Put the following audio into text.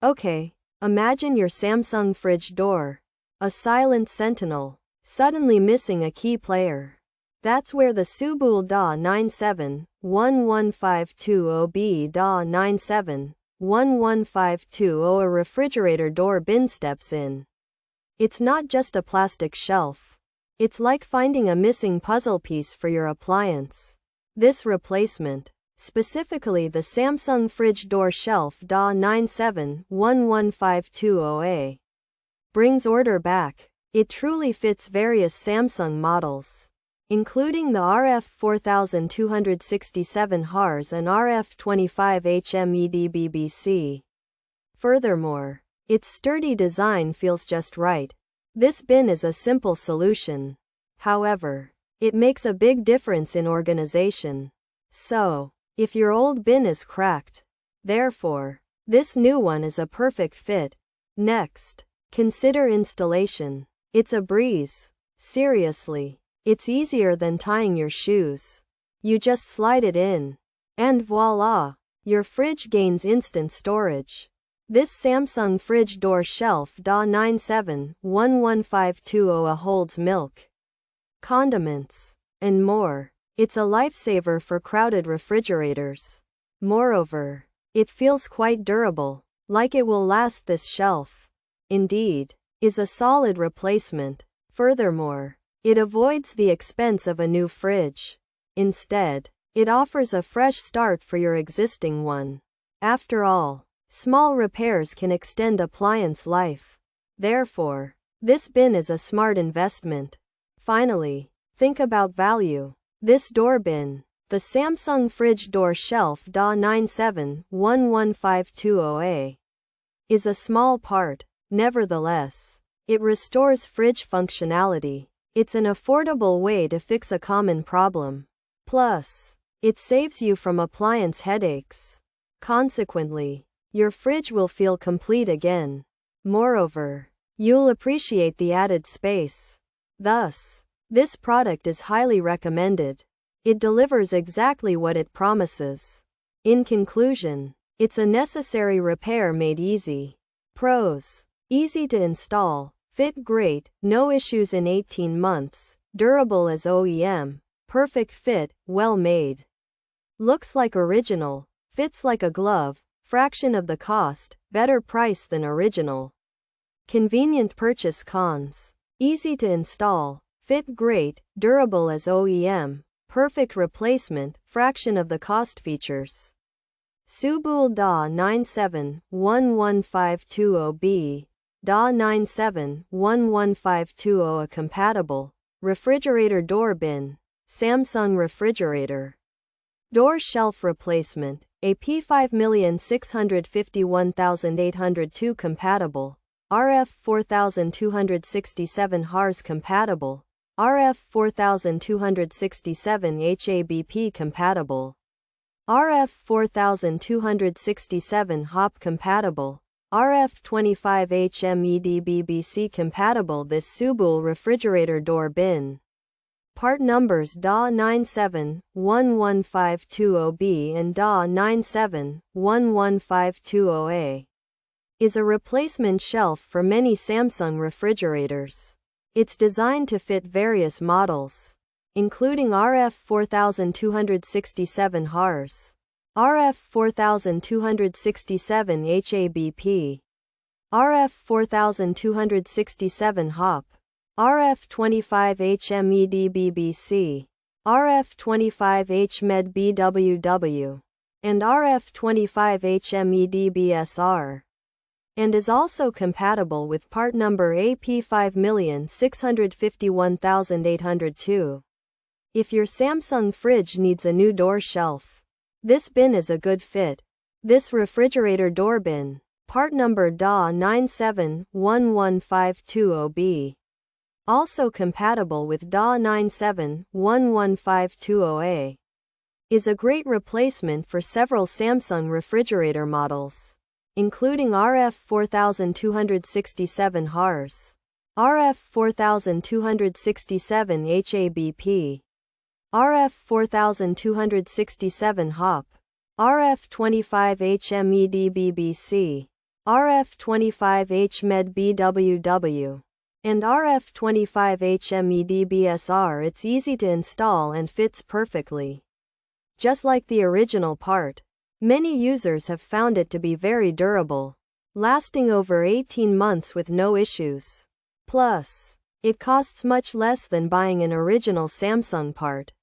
Okay, imagine your Samsung fridge door. A silent sentinel, suddenly missing a key player. That's where the Soobool DA97-11520B DA97-11520A refrigerator door bin steps in. It's not just a plastic shelf. It's like finding a missing puzzle piece for your appliance. This replacement, specifically the Samsung fridge door shelf DA97-11520A, brings order back. It truly fits various Samsung models, including the RF4267HARS and RF25HMEDBBC. Furthermore, its sturdy design feels just right. This bin is a simple solution. However, it makes a big difference in organization. So, if your old bin is cracked, therefore, this new one is a perfect fit. Next, consider installation. It's a breeze. Seriously, it's easier than tying your shoes. You just slide it in, and voila, your fridge gains instant storage. This Samsung fridge door shelf DA97-11520A holds milk, condiments, and more. It's a lifesaver for crowded refrigerators. Moreover, it feels quite durable, like it will last. This shelf, indeed, is a solid replacement. Furthermore, it avoids the expense of a new fridge. Instead, it offers a fresh start for your existing one. After all, small repairs can extend appliance life. Therefore, this bin is a smart investment. Finally, think about value. This door bin, the Samsung fridge door shelf DA97-11520A, is a small part. Nevertheless, it restores fridge functionality. It's an affordable way to fix a common problem. Plus, it saves you from appliance headaches. Consequently, your fridge will feel complete again. Moreover, you'll appreciate the added space. Thus, this product is highly recommended. It delivers exactly what it promises. In conclusion, it's a necessary repair made easy. Pros: easy to install, fit great, no issues in 18 months, durable as OEM, perfect fit, well made. Looks like original, fits like a glove, fraction of the cost, better price than original. Convenient purchase. Cons: easy to install, fit great, durable as OEM, perfect replacement, fraction of the cost. Features: Soobool DA97-11520B, DA97-11520A compatible, refrigerator door bin, Samsung refrigerator door shelf replacement, AP5651802 compatible, RF4267HARS compatible, RF4267HABP compatible, RF4267HOP compatible, RF25HMEDBBC compatible. This Soobool refrigerator door bin, part numbers DA97-11520B and DA97-11520A, is a replacement shelf for many Samsung refrigerators. It's designed to fit various models, including RF4267HARS, RF4267HABP, RF4267HOP, RF25HMEDBBC, RF25HMEDBBC, and RF25HMEDBBC, and is also compatible with part number AP5651802. If your Samsung fridge needs a new door shelf, this bin is a good fit. This refrigerator door bin, part number DA97-11520B, also compatible with DA97-11520A, is a great replacement for several Samsung refrigerator models, including RF4267HARS, RF4267HABP, RF4267HOP, RF25HMEDBBC, RF25HMEDBBC, and RF25HMEDBBC. It's easy to install and fits perfectly. Just like the original part, many users have found it to be very durable, lasting over 18 months with no issues. Plus, it costs much less than buying an original Samsung part.